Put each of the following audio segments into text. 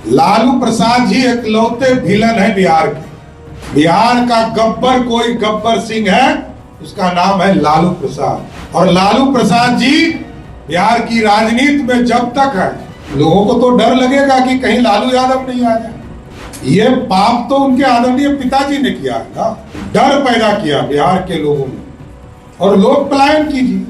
लालू प्रसाद जी इकलौते विलन है बिहार के। बिहार का गब्बर कोई गब्बर सिंह है, उसका नाम है लालू प्रसाद। और लालू प्रसाद जी बिहार की राजनीति में जब तक है, लोगों को तो डर लगेगा कि कहीं लालू यादव नहीं आ जाए। ये पाप तो उनके आदरणीय पिताजी ने किया है ना, डर पैदा किया बिहार के लोगों में और लोग पलायन कीजिए।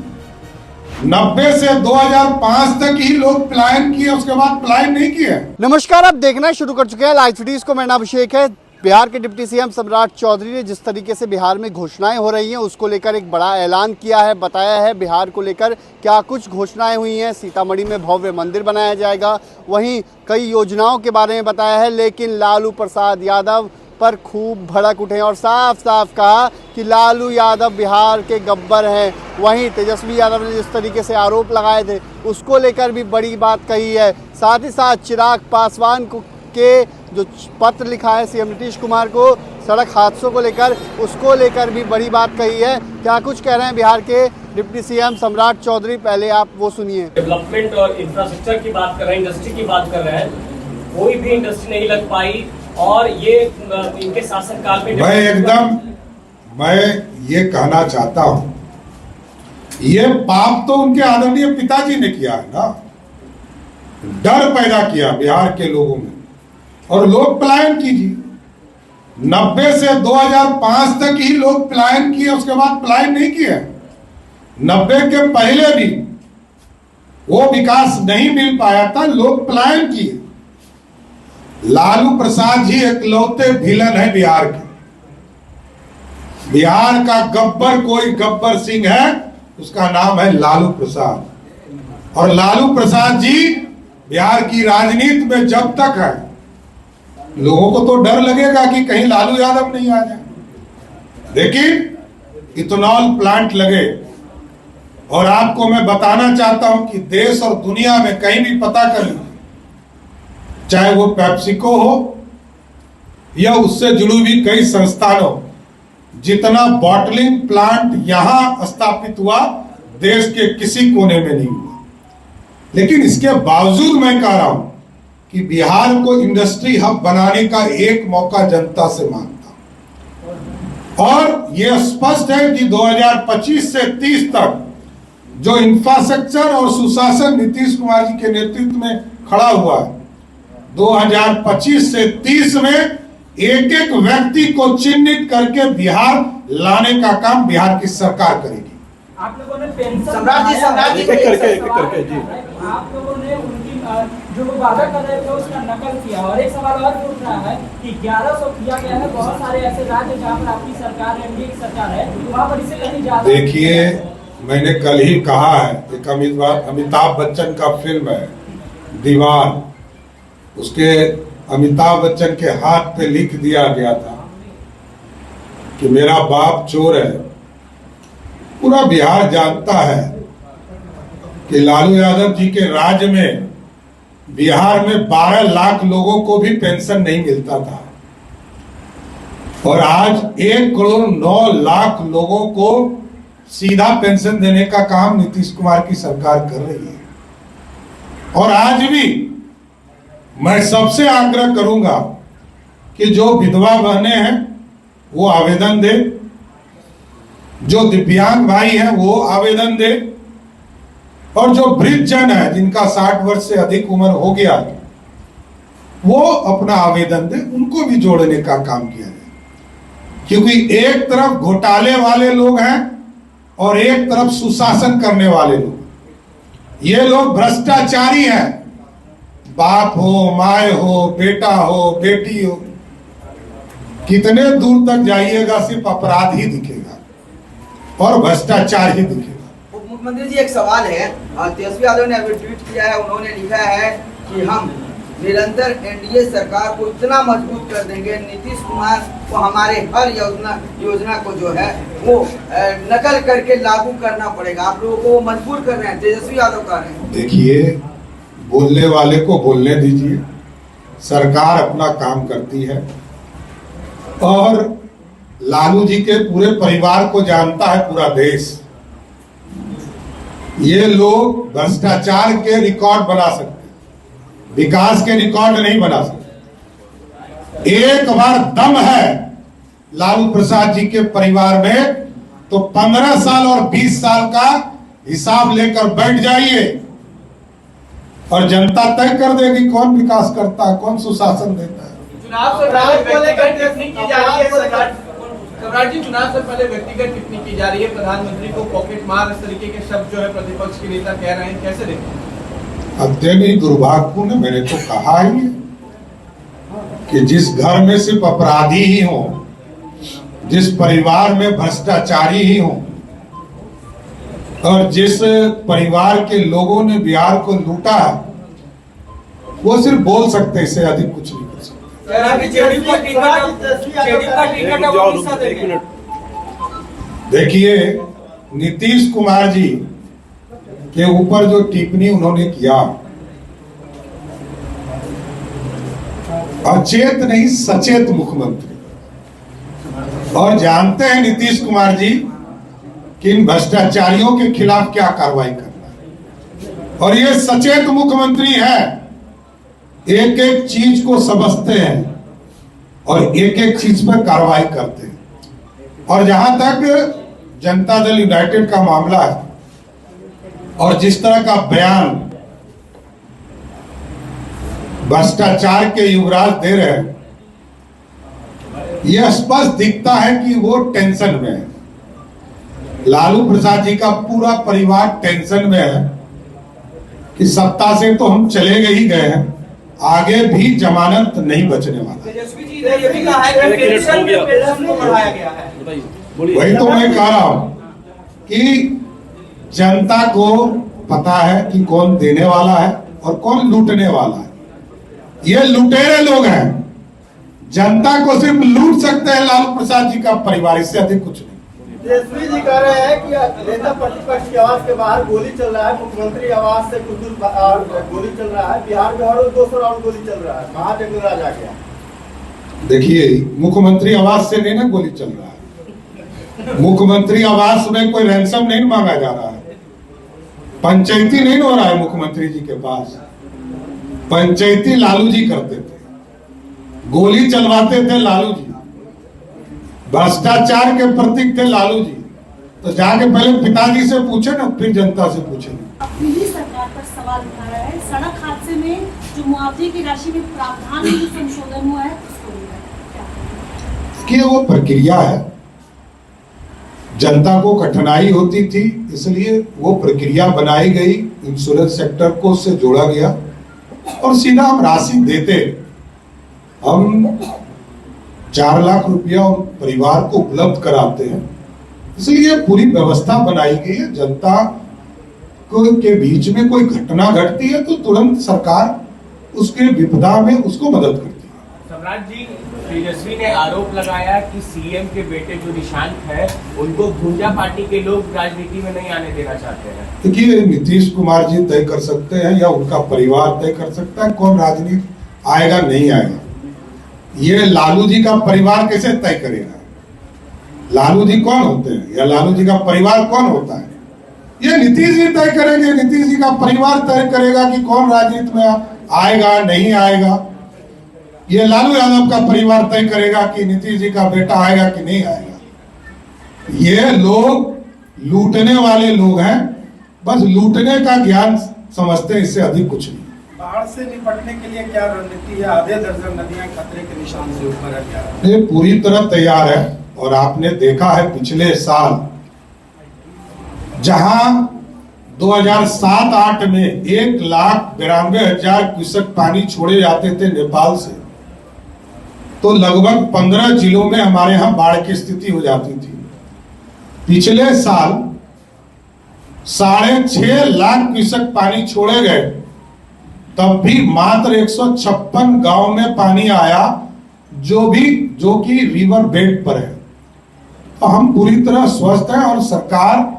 90 से 2005 तक ही लोग पलायन किए, उसके बाद पलायन नहीं किए। नमस्कार, आप देखना शुरू कर चुके हैं लाइव सिटीज को। मेरा नाम अभिषेक है। बिहार के डिप्टी सीएम सम्राट चौधरी ने जिस तरीके से बिहार में घोषणाएं हो रही हैं, उसको लेकर एक बड़ा ऐलान किया है, बताया है बिहार को लेकर क्या कुछ घोषणाएं हुई हैं। सीतामढ़ी में भव्य मंदिर बनाया जाएगा, वहीं कई योजनाओं के बारे में बताया है। लेकिन लालू प्रसाद यादव पर खूब भड़क उठे और साफ साफ कहा कि लालू यादव बिहार के गब्बर हैं। वहीं तेजस्वी यादव ने जिस तरीके से आरोप लगाए थे, उसको लेकर भी बड़ी बात कही है। साथ ही साथ चिराग पासवान को के जो पत्र लिखा है सीएम नीतीश कुमार को सड़क हादसों को लेकर, उसको लेकर भी बड़ी बात कही है। क्या कुछ कह रहे हैं बिहार के डिप्टी सीएम सम्राट चौधरी, पहले आप वो सुनिए। डेवलपमेंट और इंफ्रास्ट्रक्चर की बात कर रहे हैं, इंडस्ट्री की बात कर रहे हैं, कोई भी इंडस्ट्री नहीं लग पाई और ये इनके शासनकाल में मैं ये कहना चाहता हूँ, ये पाप तो उनके आदरणीय पिताजी ने किया है ना, डर पैदा किया बिहार के लोगों में और लोग पलायन कीजिए। 90 से 2005 तक ही लोग पलायन किए, उसके बाद पलायन नहीं किए। 90 के पहले भी वो विकास नहीं मिल पाया था, लोग पलायन किए। लालू प्रसाद जी इकलौते विलन है बिहार के। बिहार का गब्बर कोई गब्बर सिंह है, उसका नाम है लालू प्रसाद। और लालू प्रसाद जी बिहार की राजनीति में जब तक है, लोगों को तो डर लगेगा कि कहीं लालू यादव नहीं आ जाए। लेकिन इथेनॉल प्लांट लगे और आपको मैं बताना चाहता हूं कि देश और दुनिया में कहीं भी पता कर लीजिए, चाहे वो पेप्सिको हो या उससे जुड़ी हुई कई संस्थान हो, जितना बॉटलिंग प्लांट यहां स्थापित हुआ देश के किसी कोने में नहीं हुआ। लेकिन इसके बावजूद मैं कह रहा हूं कि बिहार को इंडस्ट्री हब बनाने का एक मौका जनता से मांगता। और यह स्पष्ट है कि 2025 से 30 तक जो इंफ्रास्ट्रक्चर और सुशासन नीतीश कुमार जी के नेतृत्व में खड़ा हुआ है, 2025 से 30 में एक एक व्यक्ति को चिन्हित करके बिहार लाने का काम बिहार की सरकार करेगी। आप लोगों ने पेंशन सम्राट जी करके जी, आप लोगों ने उनकी जो वो वादा कर रहे थे उसका नकल किया। और एक सवाल और उठ रहा है कि 1100 किया गया है, बहुत सारे ऐसे राज्य जहाँ पर आपकी सरकार है, एनडीए की सरकार है, वहाँ पर इसे कहीं ज्यादा। देखिए, मैंने कल ही कहा है, एक अमिताभ बच्चन का फिल्म है दीवार, उसके अमिताभ बच्चन के हाथ पे लिख दिया गया था कि मेरा बाप चोर है। पूरा बिहार जानता है कि लालू यादव जी के राज में बिहार में 12 लाख लोगों को भी पेंशन नहीं मिलता था और आज 1,09,00,000 लोगों को सीधा पेंशन देने का काम नीतीश कुमार की सरकार कर रही है। और आज भी मैं सबसे आग्रह करूंगा कि जो विधवा बहनें हैं वो आवेदन दे, जो दिव्यांग भाई हैं वो आवेदन दे, और जो वृद्ध जन है जिनका 60 वर्ष से अधिक उम्र हो गया वो अपना आवेदन दे, उनको भी जोड़ने का काम किया जाए। क्योंकि एक तरफ घोटाले वाले लोग हैं और एक तरफ सुशासन करने वाले लोग। ये लोग भ्रष्टाचारी हैं, बाप हो, माए हो, बेटा हो, बेटी हो, कितने दूर तक जाइएगा सिर्फ अपराध ही दिखेगा और भ्रष्टाचार ही दिखेगा। मुख्यमंत्री जी, एक सवाल है, तेजस्वी यादव ने अभी ट्वीट किया है, उन्होंने लिखा है कि हम निरंतर एनडीए सरकार को इतना मजबूत कर देंगे, नीतीश कुमार को हमारे हर योजना को जो है वो नकल करके लागू करना पड़ेगा। आप लोगों को मजबूर कर रहे हैं, तेजस्वी यादव कह रहे हैं। देखिए, बोलने वाले को बोलने दीजिए, सरकार अपना काम करती है और लालू जी के पूरे परिवार को जानता है पूरा देश। ये लोग भ्रष्टाचार के रिकॉर्ड बना सकते हैं, विकास के रिकॉर्ड नहीं बना सकते। एक बार दम है लालू प्रसाद जी के परिवार में तो 15 साल और 20 साल का हिसाब लेकर बैठ जाइए और जनता तय कर देगी कौन विकास करता है, कौन सुशासन देता है। चुनाव से पहले व्यक्तिगत टिप्पणी की जा रही है सम्राट जी, चुनाव से पहले व्यक्तिगत टिप्पणी की जा रही है, प्रधानमंत्री को पॉकेट मार, इस तरीके के शब्द जो है प्रतिपक्ष के नेता कह रहे हैं, कैसे देखते हैं? अत्यंत दुर्भाग्यपूर्ण, मैंने तो कहा ही है कि जिस घर में सिर्फ अपराधी ही हो, जिस परिवार में भ्रष्टाचारी ही हो और जिस परिवार के लोगों ने बिहार को लूटा है, वो सिर्फ बोल सकते हैं, इससे अधिक कुछ नहीं कर सकते। देखिए, नीतीश कुमार जी के ऊपर जो टिप्पणी उन्होंने किया, अचेत नहीं सचेत मुख्यमंत्री, और जानते हैं नीतीश कुमार जी कि इन भ्रष्टाचारियों के खिलाफ क्या कार्रवाई करना है, और ये सचेत मुख्यमंत्री है, एक एक चीज को समझते हैं और एक एक चीज पर कार्रवाई करते हैं। और जहां तक जनता दल यूनाइटेड का मामला है और जिस तरह का बयान भ्रष्टाचार के युवराज दे रहे हैं, यह स्पष्ट दिखता है कि वो टेंशन में है। लालू प्रसाद जी का पूरा परिवार टेंशन में है कि सत्ता से तो हम चले ही गए हैं, आगे भी जमानत नहीं बचने वाला। तेजस्वी जी ने ये भी कहा है कि पेंशन को बढ़ाया गया है। वही तो मैं कह रहा हूं कि जनता को पता है कि कौन देने वाला है और कौन लूटने वाला है। ये लुटेरे लोग हैं, जनता को सिर्फ लूट सकते हैं लालू प्रसाद जी का परिवार, इससे अधिक कुछ नहीं। तेजस्वी जी कह रहे हैं कि नेता प्रतिपक्ष के आवास के बाहर गोली चल रहा है, मुख्यमंत्री आवास से कुछ दूर गोली चल रहा है, बिहार में हर रोज 200 राउंड गोली चल रहा है, महाजंगराज आ गया। देखिए, मुख्यमंत्री आवास से नहीं ना गोली चल रहा है, मुख्यमंत्री आवास में कोई रैंसम नहीं मांगा जा रहा है, पंचायती नहीं हो रहा है मुख्यमंत्री जी के पास। पंचायती लालू जी करते थे, गोली चलवाते थे लालू जी, भ्रष्टाचार के प्रतीक थे लालू जी। तो जाके पहले पिताजी से पूछे ना, फिर जनता से पूछे। दिल्ली सरकार पर सवाल उठा रहा है, सड़क हादसे में जो मुआवजे की राशि में प्रावधान में जो संशोधन हुआ है उसको लेकर कि वो प्रक्रिया है, जनता को कठिनाई होती थी इसलिए वो प्रक्रिया बनाई गई, इंश्योरेंस सेक्टर को उससे जोड़ा गया और सीधा हम राशि देते। हम 4 लाख रुपया परिवार को उपलब्ध कराते हैं, इसलिए पूरी व्यवस्था बनाई गई है। जनता को के बीच में कोई घटना घटती है तो तुरंत सरकार उसके विपदा में उसको मदद करती है। सम्राट जी, तेजस्वी ने आरोप लगाया कि सीएम के बेटे जो निशांत है उनको भूंजा पार्टी के लोग राजनीति में नहीं आने देना चाहते हैं। देखिए, नीतीश कुमार जी तय कर सकते हैं या उनका परिवार तय कर सकता है कौन राजनीति आएगा नहीं आएगा। ये लालू जी का परिवार कैसे तय करेगा? लालू जी कौन होते हैं या लालू जी का परिवार कौन होता है? ये नीतीश जी तय करेंगे, नीतीश जी का परिवार तय करेगा कि कौन राजनीति में आएगा नहीं आएगा। ये लालू यादव का परिवार तय करेगा कि नीतीश जी का बेटा आएगा कि नहीं आएगा। ये लोग लूटने वाले लोग हैं, बस लूटने का ज्ञान समझते हैं, इससे अधिक कुछ नहीं। बाढ़ से निपटने के लिए क्या रणनीति है? आधे दर्जन नदियां खतरे के निशान से ऊपर है क्या? ये पूरी तरह तैयार है और आपने देखा है पिछले साल जहां 2007-8 में 1,92,000 क्यूसेक पानी छोड़े जाते थे नेपाल से, तो लगभग 15 जिलों में हमारे यहाँ बाढ़ की स्थिति हो जाती थी। पिछले साल 6.5 लाख क्यूसेक पानी छोड़े गए, तब भी मात्र 156 गांव में पानी आया जो कि रिवर बेड पर है। तो हम पूरी तरह स्वस्थ हैं और सरकार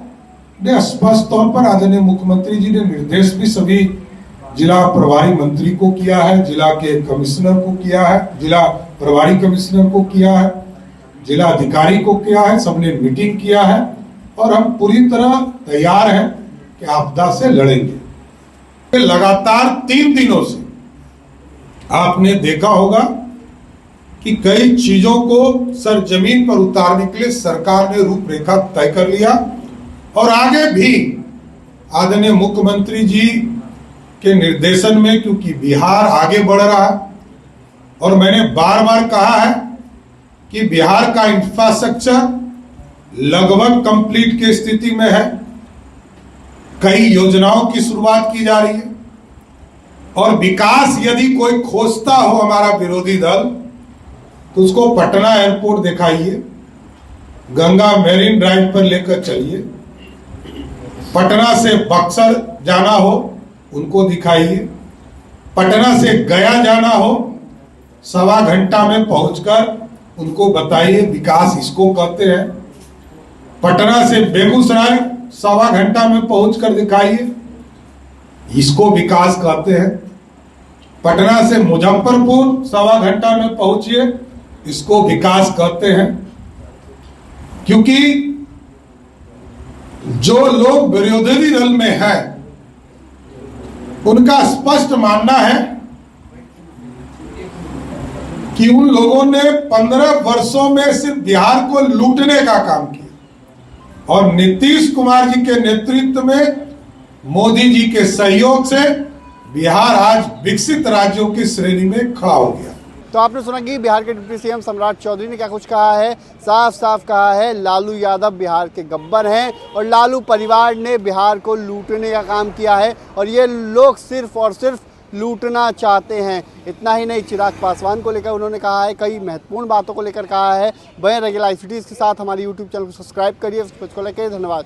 ने स्पष्ट तौर पर आदरणीय मुख्यमंत्री जी ने निर्देश भी सभी जिला प्रभारी मंत्री को किया है, जिला के कमिश्नर को किया है, जिला प्रभारी कमिश्नर को किया है, जिला अधिकारी को किया है, सबने मीटिंग किया है और हम पूरी तरह तैयार हैं कि आपदा से लड़ेंगे। लगातार 3 दिनों से आपने देखा होगा कि कई चीजों को सरजमीन पर उतारने के लिए सरकार ने रूपरेखा तय कर लिया और आगे भी आदरणीय मुख्यमंत्री जी के निर्देशन में, क्योंकि बिहार आगे बढ़ रहा है और मैंने बार बार कहा है कि बिहार का इंफ्रास्ट्रक्चर लगभग कंप्लीट की स्थिति में है। कई योजनाओं की शुरुआत की जा रही है और विकास यदि कोई खोजता हो हमारा विरोधी दल तो उसको पटना एयरपोर्ट दिखाइए, गंगा मैरीन ड्राइव पर लेकर चलिए, पटना से बक्सर जाना हो उनको दिखाइए, पटना से गया जाना हो 1.25 घंटा में पहुंचकर उनको बताइए विकास इसको कहते हैं। पटना से बेगूसराय 1.25 घंटा में पहुंचकर दिखाइए, इसको विकास कहते हैं। पटना से मुजफ्फरपुर 1.25 घंटा में पहुंचिए, इसको विकास कहते हैं। क्योंकि जो लोग विरोधी दल में हैं उनका स्पष्ट मानना है कि उन लोगों ने 15 वर्षों में सिर्फ बिहार को लूटने का काम किया और नीतीश कुमार जी के नेतृत्व में मोदी जी के सहयोग से बिहार आज विकसित राज्यों की श्रेणी में खड़ा हो गया। तो आपने सुना कि बिहार के डिप्टी सीएम सम्राट चौधरी ने क्या कुछ कहा है। साफ साफ कहा है लालू यादव बिहार के गब्बर हैं और लालू परिवार ने बिहार को लूटने का काम किया है और ये लोग सिर्फ और सिर्फ लूटना चाहते हैं। इतना ही नहीं, चिराग पासवान को लेकर उन्होंने कहा है, कई महत्वपूर्ण बातों को लेकर कहा है। बने रहिए लाइव सिटीज़ के साथ, हमारे यूट्यूब चैनल को सब्सक्राइब करिए। उसको लेकर धन्यवाद।